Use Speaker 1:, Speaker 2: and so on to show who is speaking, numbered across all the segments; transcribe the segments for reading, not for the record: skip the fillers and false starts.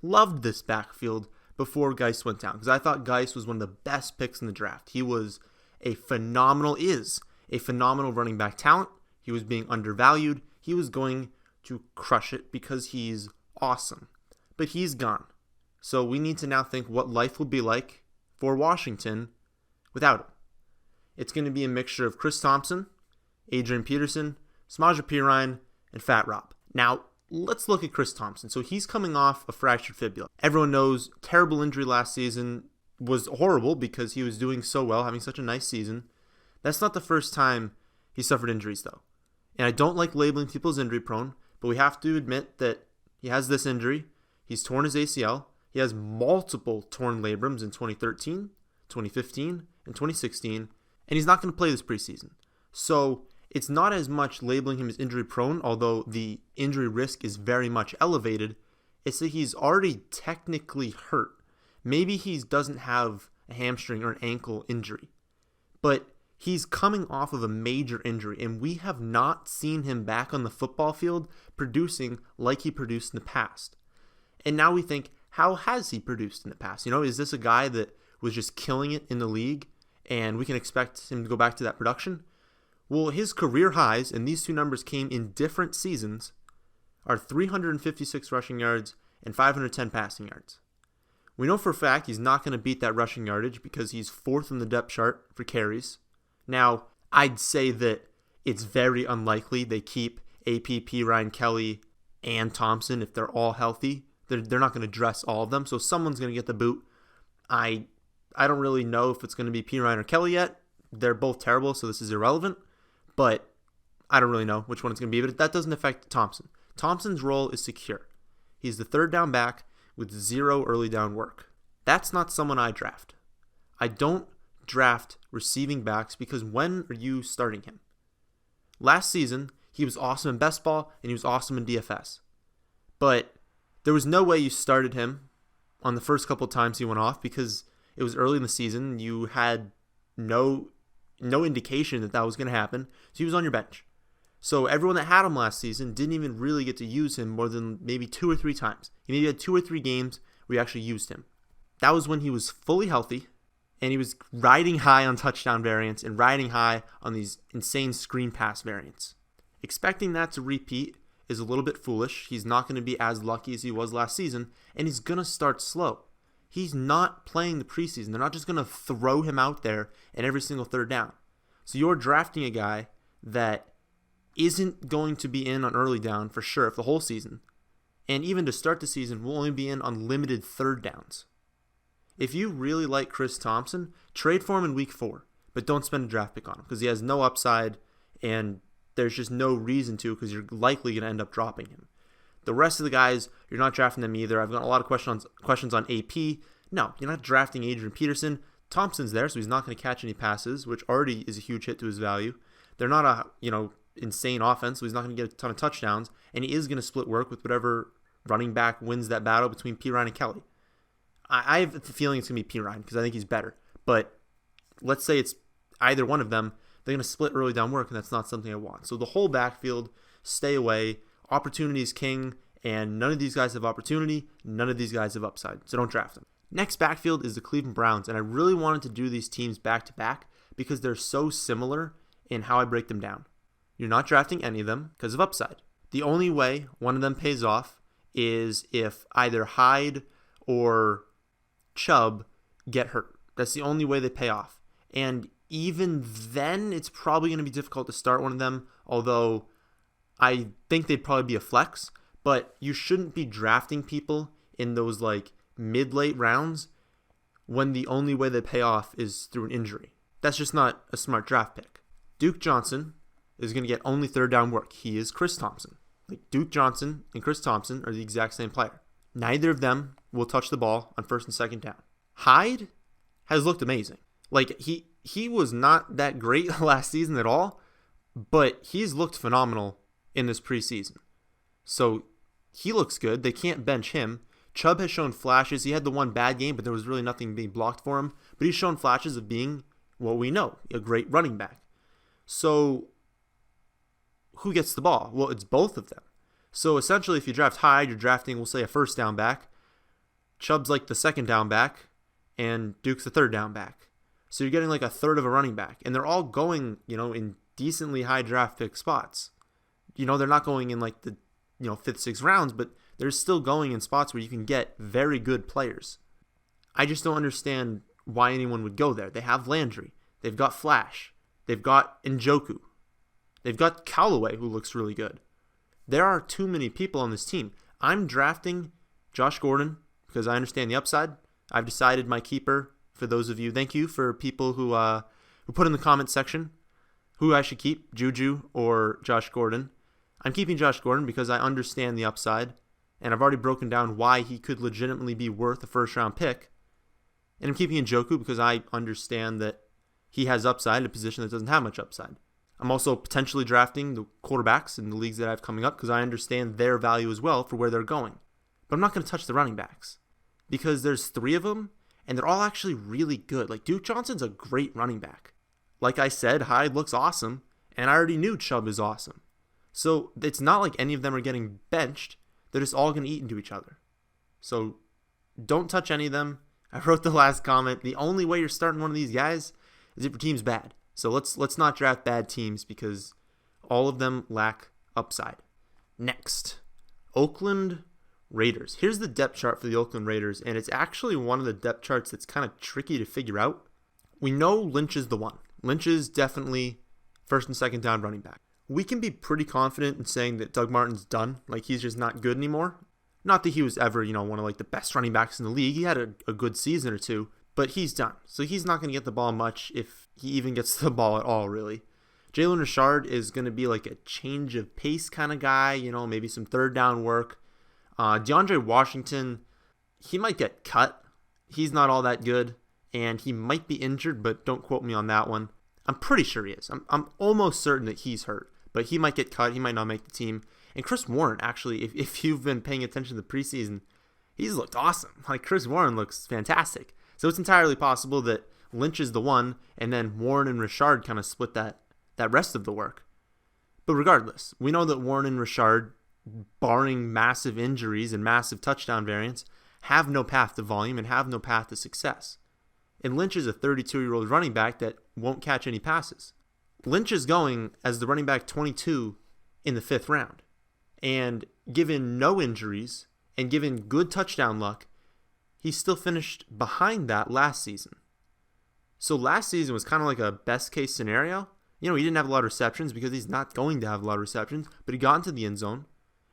Speaker 1: loved this backfield before Geis went down, because I thought Geis was one of the best picks in the draft. He was a phenomenal running back talent. He was being undervalued. He was going to crush it because he's awesome. But he's gone. So we need to now think what life will be like for Washington without him. It's going to be a mixture of Chris Thompson, Adrian Peterson, Samaje Perine, and Fat Rob. Now, let's look at Chris Thompson. So he's coming off a fractured fibula. Everyone knows terrible injury last season, was horrible because he was doing so well, having such a nice season. That's not the first time he suffered injuries, though. And I don't like labeling people as injury prone, but we have to admit that he has this injury. He's torn his ACL. He has multiple torn labrums in 2013, 2015, and 2016, and he's not going to play this preseason. So it's not as much labeling him as injury prone, although the injury risk is very much elevated. It's that he's already technically hurt. Maybe he doesn't have a hamstring or an ankle injury, but he's coming off of a major injury, and we have not seen him back on the football field producing like he produced in the past. And now we think, how has he produced in the past? Is this a guy that was just killing it in the league, and we can expect him to go back to that production? Well, his career highs, and these two numbers came in different seasons, are 356 rushing yards and 510 passing yards. We know for a fact he's not going to beat that rushing yardage because he's fourth in the depth chart for carries. Now, I'd say that it's very unlikely they keep APP, Ryan Kelly, and Thompson if they're all healthy. They're not going to dress all of them, so someone's going to get the boot. I don't really know if it's going to be P. Ryan or Kelly yet. They're both terrible, so this is irrelevant. But I don't really know which one it's going to be, but that doesn't affect Thompson. Thompson's role is secure. He's the third down back with zero early down work. That's not someone I draft. I don't draft receiving backs because when are you starting him? Last season, he was awesome in best ball and he was awesome in DFS. But there was no way you started him on the first couple times he went off because it was early in the season. You had no indication that was going to happen. So he was on your bench. So everyone that had him last season didn't even really get to use him more than maybe 2 or 3 times. He maybe had 2 or 3 games where you actually used him. That was when he was fully healthy and he was riding high on touchdown variants and riding high on these insane screen pass variants. Expecting that to repeat is a little bit foolish. He's not going to be as lucky as he was last season, and he's going to start slow. He's not playing the preseason. They're not just going to throw him out there in every single third down. So you're drafting a guy that isn't going to be in on early down for sure for the whole season. And even to start the season, will only be in on limited third downs. If you really like Chris Thompson, trade for him in week 4, but don't spend a draft pick on him because he has no upside and there's just no reason to because you're likely going to end up dropping him. The rest of the guys, you're not drafting them either. I've got a lot of questions on AP. No, you're not drafting Adrian Peterson. Thompson's there, so he's not going to catch any passes, which already is a huge hit to his value. They're not a insane offense, so he's not going to get a ton of touchdowns, and he is going to split work with whatever running back wins that battle between P. Ryan and Kelly. I have the feeling it's going to be P. Ryan because I think he's better. But let's say it's either one of them. They're going to split early down work, and that's not something I want. So the whole backfield, stay away. Opportunity is king, and none of these guys have opportunity. None of these guys have upside, so don't draft them. Next backfield is the Cleveland Browns, and I really wanted to do these teams back-to-back because they're so similar in how I break them down. You're not drafting any of them because of upside. The only way one of them pays off is if either Hyde or Chubb get hurt. That's the only way they pay off. And even then, it's probably going to be difficult to start one of them, although I think they'd probably be a flex. But you shouldn't be drafting people in those mid-late rounds when the only way they pay off is through an injury. That's just not a smart draft pick. Duke Johnson is going to get only third down work. He is Chris Thompson. Duke Johnson and Chris Thompson are the exact same player. Neither of them will touch the ball on first and second down. Hyde has looked amazing. He was not that great last season at all, but he's looked phenomenal in this preseason. So he looks good. They can't bench him. Chubb has shown flashes. He had the one bad game, but there was really nothing being blocked for him. But he's shown flashes of being what we know, a great running back. So who gets the ball? Well, it's both of them. So essentially, if you draft Hyde, you're drafting, we'll say, a first down back. Chubb's like the second down back, and Duke's the third down back. So you're getting like a third of a running back. And they're all going, in decently high draft pick spots. They're not going in like the, 5th, 6th rounds, but they're still going in spots where you can get very good players. I just don't understand why anyone would go there. They have Landry. They've got Flash. They've got Njoku. They've got Callaway, who looks really good. There are too many people on this team. I'm drafting Josh Gordon because I understand the upside. I've decided my keeper. For those of you, thank you for people who put in the comment section who I should keep, Juju or Josh Gordon. I'm keeping Josh Gordon because I understand the upside, and I've already broken down why he could legitimately be worth a first-round pick. And I'm keeping Njoku because I understand that he has upside in a position that doesn't have much upside. I'm also potentially drafting the quarterbacks in the leagues that I have coming up because I understand their value as well for where they're going. But I'm not going to touch the running backs because there's 3 of them, and they're all actually really good. Like, Duke Johnson's a great running back. Like I said, Hyde looks awesome, and I already knew Chubb is awesome. So it's not like any of them are getting benched. They're just all going to eat into each other. So don't touch any of them. I wrote the last comment. The only way you're starting one of these guys is if your team's bad. So let's not draft bad teams because all of them lack upside. Next, Oakland Raiders. Here's the depth chart for the Oakland Raiders, and it's actually one of the depth charts that's kind of tricky to figure out. We know Lynch is the one. Lynch is definitely first and second down running back. We can be pretty confident in saying that Doug Martin's done. Like, he's just not good anymore. Not that he was ever, one of like the best running backs in the league. He had a good season or two, but he's done. So he's not going to get the ball much if he even gets the ball at all, really. Jalen Richard is going to be like a change of pace kind of guy, maybe some third down work. DeAndre Washington, he might get cut. He's not all that good, and he might be injured, but don't quote me on that one. I'm pretty sure he is. I'm almost certain that he's hurt, but he might get cut. He might not make the team. And Chris Warren, actually, if you've been paying attention to the preseason, he's looked awesome. Like, Chris Warren looks fantastic. So it's entirely possible that Lynch is the one, and then Warren and Richard kind of split that rest of the work. But regardless, we know that Warren and Richard, barring massive injuries and massive touchdown variance, have no path to volume and have no path to success. And Lynch is a 32-year-old running back that won't catch any passes. Lynch is going as the running back 22 in the 5th round. And given no injuries and given good touchdown luck, he still finished behind that last season. So last season was kind of like a best-case scenario. He didn't have a lot of receptions because he's not going to have a lot of receptions, but he got into the end zone,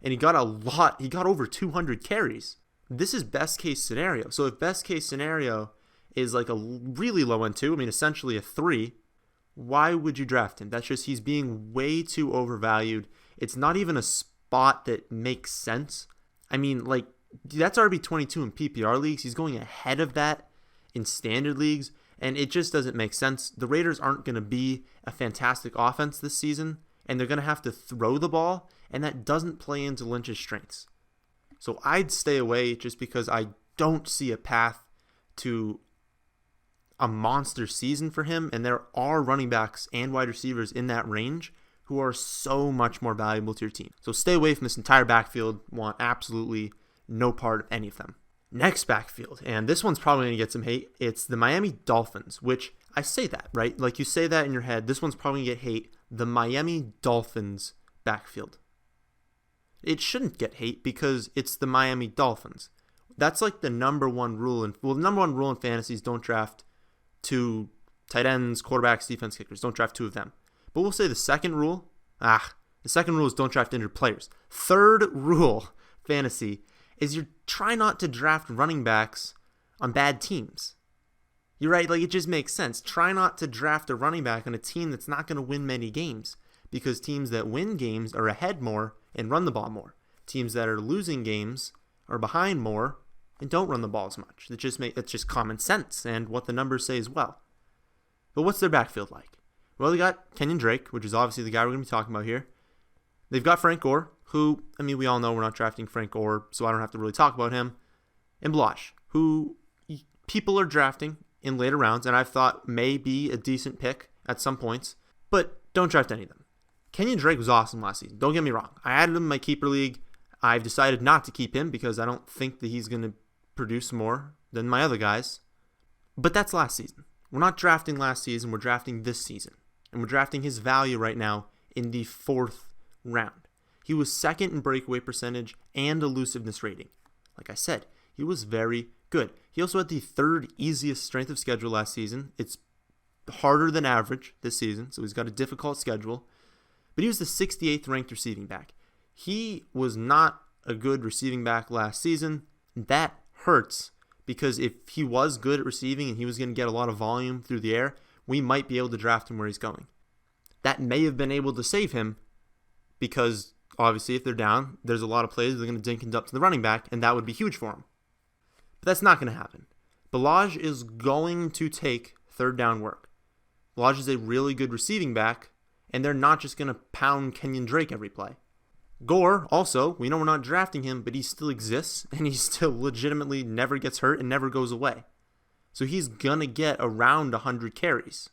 Speaker 1: and he got over 200 carries. This is best-case scenario. So if best-case scenario is like a really low end 2, essentially a 3, why would you draft him? That's just, he's being way too overvalued. It's not even a spot that makes sense. That's RB22 in PPR leagues. He's going ahead of that in standard leagues, and it just doesn't make sense. The Raiders aren't going to be a fantastic offense this season, and they're going to have to throw the ball, and that doesn't play into Lynch's strengths. So I'd stay away just because I don't see a path to a monster season for him, and there are running backs and wide receivers in that range who are so much more valuable to your team. So stay away from this entire backfield. Want absolutely no part of any of them. Next backfield, and this one's probably going to get some hate. It's the Miami Dolphins, which I say that, right? Like, you say that in your head. This one's probably going to get hate. The Miami Dolphins backfield. It shouldn't get hate because it's the Miami Dolphins. That's like the number one rule. The number one rule in fantasy is don't draft 2 tight ends, quarterbacks, defense kickers. Don't draft 2 of them. But we'll say the second rule is don't draft injured players. Third rule, fantasy, is you try not to draft running backs on bad teams. You're right, like, it just makes sense. Try not to draft a running back on a team that's not going to win many games, because teams that win games are ahead more and run the ball more. Teams that are losing games are behind more and don't run the ball as much. It's just common sense and what the numbers say as well. But what's their backfield like? Well, they got Kenyon Drake, which is obviously the guy we're going to be talking about here. They've got Frank Gore, who, we all know we're not drafting Frank Gore, so I don't have to really talk about him. And Blanche, who people are drafting in later rounds, and I've thought may be a decent pick at some points, but don't draft any of them. Kenyon Drake was awesome last season. Don't get me wrong. I added him in my keeper league. I've decided not to keep him because I don't think that he's going to produce more than my other guys. But that's last season. We're not drafting last season. We're drafting this season. And we're drafting his value right now in the 4th round. He was 2nd in breakaway percentage and elusiveness rating. Like I said, he was very good. He also had the 3rd easiest strength of schedule last season. It's harder than average this season, so he's got a difficult schedule. But he was the 68th ranked receiving back. He was not a good receiving back last season. That hurts because if he was good at receiving and he was going to get a lot of volume through the air, we might be able to draft him where he's going. That may have been able to save him because obviously if they're down, there's a lot of plays they're going to dink and dump to the running back, and that would be huge for him. But that's not going to happen. Ballage is going to take 3rd down work. Ballage is a really good receiving back, and they're not just going to pound Kenyon Drake every play. Gore, also, we know we're not drafting him, but he still exists, and he still legitimately never gets hurt and never goes away. So he's going to get around 100 carries.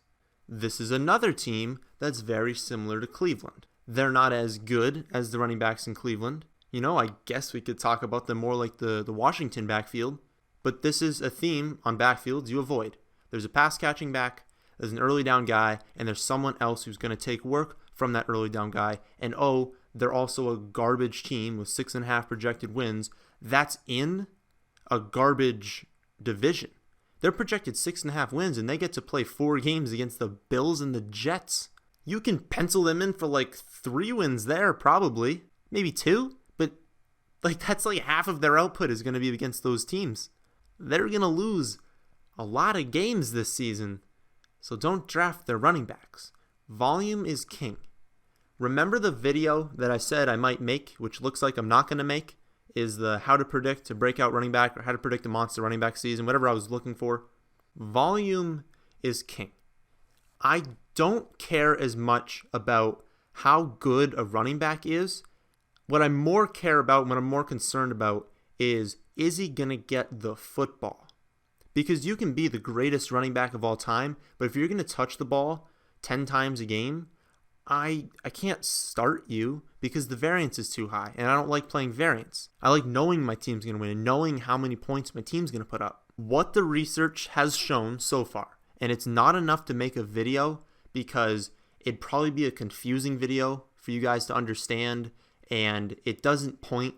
Speaker 1: This is another team that's very similar to Cleveland. They're not as good as the running backs in Cleveland. You know, I guess we could talk about them more like the Washington backfield, but this is a theme on backfields you avoid. There's a pass-catching back, there's an early down guy, and there's someone else who's going to take work from that early down guy, and they're also a garbage team with 6.5 projected wins. That's in a garbage division. They're projected 6.5 wins, and they get to play 4 games against the Bills and the Jets. You can pencil them in for like 3 wins there, probably. Maybe 2, but that's like half of their output is going to be against those teams. They're going to lose a lot of games this season, so don't draft their running backs. Volume is king. Remember the video that I said I might make, which looks like I'm not going to make, is the how to predict a breakout running back or how to predict a monster running back season, whatever I was looking for. Volume is king. I don't care as much about how good a running back is. What I more care about, what I'm more concerned about is he going to get the football? Because you can be the greatest running back of all time, but if you're going to touch the ball 10 times a game, I can't start you because the variance is too high, and I don't like playing variance. I like knowing my team's going to win and knowing how many points my team's going to put up. What the research has shown so far, and it's not enough to make a video because it'd probably be a confusing video for you guys to understand, and it doesn't point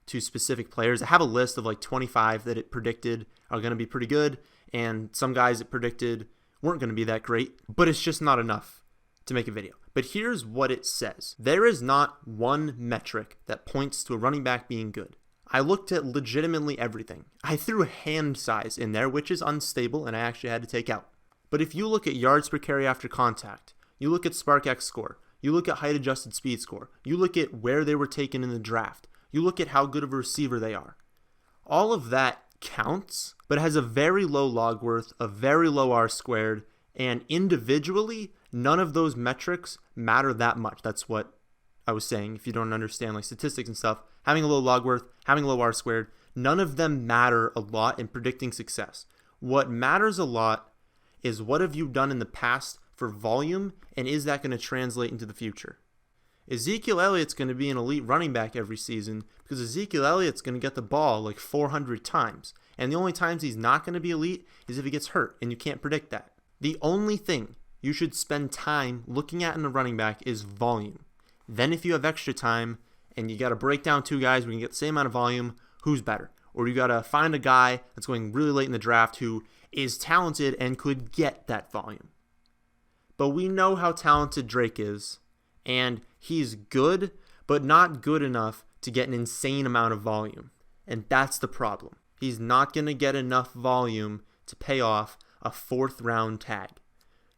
Speaker 1: to specific players. I have a list of like 25 that it predicted are going to be pretty good, and some guys it predicted weren't going to be that great, but it's just not enough to make a video. But here's what it says. There is not one metric that points to a running back being good. I looked at legitimately everything. I threw hand size in there, which is unstable, and I actually had to take out. But if you look at yards per carry after contact, you look at SparkX score, you look at height adjusted speed score, you look at where they were taken in the draft, you look at how good of a receiver they are. All of that counts, but it has a very low log worth, a very low R squared, and individually, none of those metrics matter that much. That's what I was saying. If you don't understand like statistics and stuff, having a low log worth, having a low R squared, none of them matter a lot in predicting success. What matters a lot is what have you done in the past for volume, and is that going to translate into the future? Ezekiel Elliott's going to be an elite running back every season because Ezekiel Elliott's going to get the ball like 400 times. And the only times he's not going to be elite is if he gets hurt, and you can't predict that. The only thing you should spend time looking at in a running back is volume. Then if you have extra time and you got to break down 2 guys where you can get the same amount of volume, who's better? Or you got to find a guy that's going really late in the draft who is talented and could get that volume. But we know how talented Drake is, and he's good, but not good enough to get an insane amount of volume. And that's the problem. He's not going to get enough volume to pay off a 4th round tag.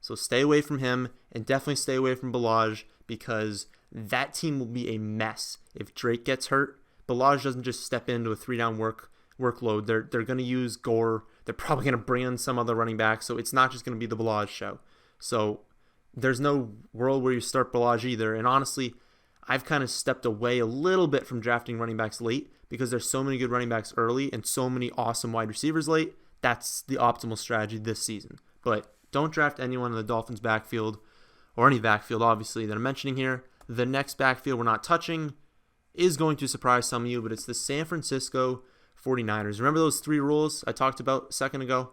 Speaker 1: So stay away from him, and definitely stay away from Ballage, because that team will be a mess if Drake gets hurt. Ballage doesn't just step into a 3-down workload. They're going to use Gore. They're probably going to bring in some other running back, so it's not just going to be the Ballage show. So there's no world where you start Ballage either. And honestly, I've kind of stepped away a little bit from drafting running backs late because there's so many good running backs early and so many awesome wide receivers late. That's the optimal strategy this season. But don't draft anyone in the Dolphins backfield, or any backfield, obviously, that I'm mentioning here. The next backfield we're not touching is going to surprise some of you, but it's the San Francisco 49ers. Remember those 3 rules I talked about a second ago?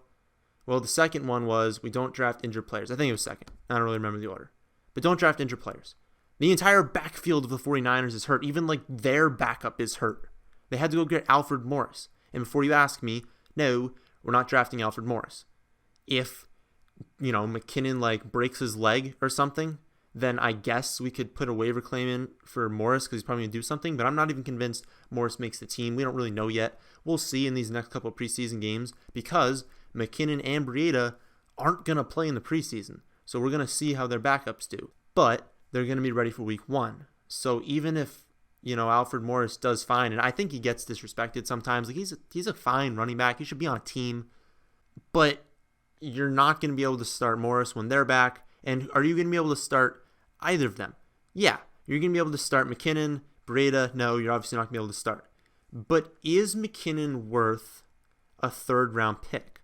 Speaker 1: Well, the second one was we don't draft injured players. I think it was second. I don't really remember the order. But don't draft injured players. The entire backfield of the 49ers is hurt. Even like their backup is hurt. They had to go get Alfred Morris. And before you ask me, no, we're not drafting Alfred Morris. If, McKinnon like breaks his leg or something, then I guess we could put a waiver claim in for Morris because he's probably going to do something. But I'm not even convinced Morris makes the team. We don't really know yet. We'll see in these next couple of preseason games because McKinnon and Breida aren't going to play in the preseason. So we're going to see how their backups do. But they're going to be ready for week 1. So even if, Alfred Morris does fine, and I think he gets disrespected sometimes. Like he's a fine running back. He should be on a team. But you're not going to be able to start Morris when they're back. And are you going to be able to start either of them? Yeah. You're going to be able to start McKinnon, Breida. No, you're obviously not going to be able to start. But is McKinnon worth a 3rd-round pick?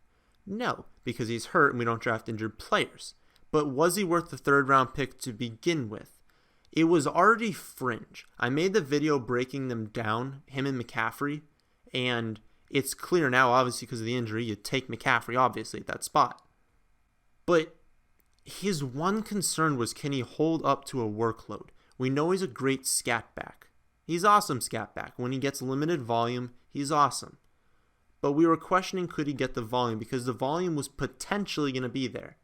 Speaker 1: No, because he's hurt and we don't draft injured players. But was he worth the 3rd-round pick to begin with? It was already fringe. I made the video breaking them down, him and McCaffrey, and it's clear now, obviously, because of the injury, you take McCaffrey, obviously, at that spot. But his one concern was, can he hold up to a workload? We know he's a great scat back. He's awesome scat back. When he gets limited volume, he's awesome. But we were questioning, could he get the volume? Because the volume was potentially going to be there.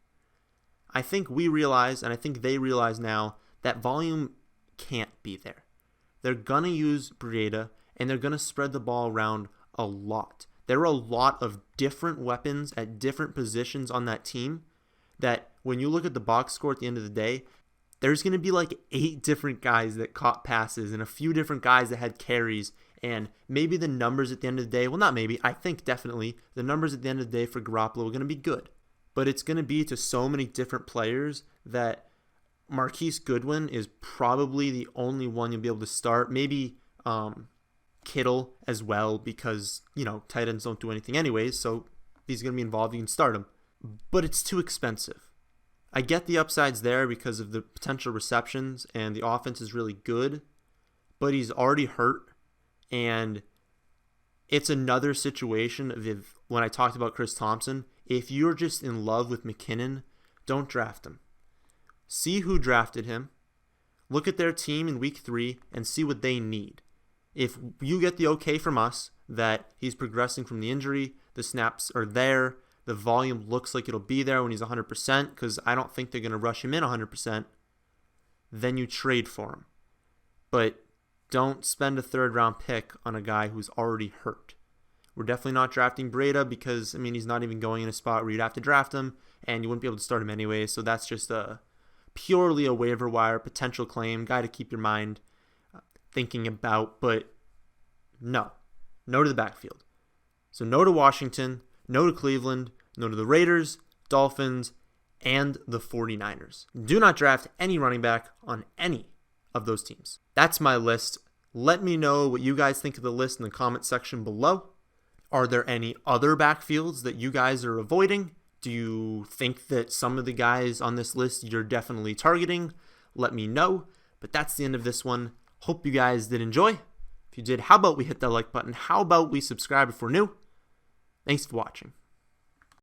Speaker 1: I think we realize, and I think they realize now, that volume can't be there. They're going to use Breida, and they're going to spread the ball around a lot. There are a lot of different weapons at different positions on that team that when you look at the box score at the end of the day, there's going to be like 8 different guys that caught passes and a few different guys that had carries, and maybe the numbers at the end of the day, well, not maybe, I think definitely the numbers at the end of the day for Garoppolo are going to be good. But it's going to be to so many different players that Marquise Goodwin is probably the only one you'll be able to start. Maybe Kittle as well because, tight ends don't do anything anyways, so if he's going to be involved, you can start him. But it's too expensive. I get the upsides there because of the potential receptions and the offense is really good, but he's already hurt, and it's another situation of when I talked about Chris Thompson, if you're just in love with McKinnon, don't draft him. See who drafted him. Look at their team in week 3 and see what they need. If you get the okay from us that he's progressing from the injury, the snaps are there, the volume looks like it'll be there when he's 100%, because I don't think they're going to rush him in 100%, then you trade for him. But don't spend a 3rd-round pick on a guy who's already hurt. We're definitely not drafting Breida because, he's not even going in a spot where you'd have to draft him, and you wouldn't be able to start him anyway, so that's just purely a waiver wire potential claim, guy to keep your mind thinking about, but no to the backfield. So no to Washington, no to Cleveland, no to the Raiders, Dolphins, and the 49ers. Do not draft any running back on any of those teams. That's my list. Let me know what you guys think of the list in the comment section below. Are there any other backfields that you guys are avoiding? Do you think that some of the guys on this list you're definitely targeting? Let me know. But that's the end of this one. Hope you guys did enjoy. If you did, how about we hit that like button? How about we subscribe if we're new? Thanks for watching.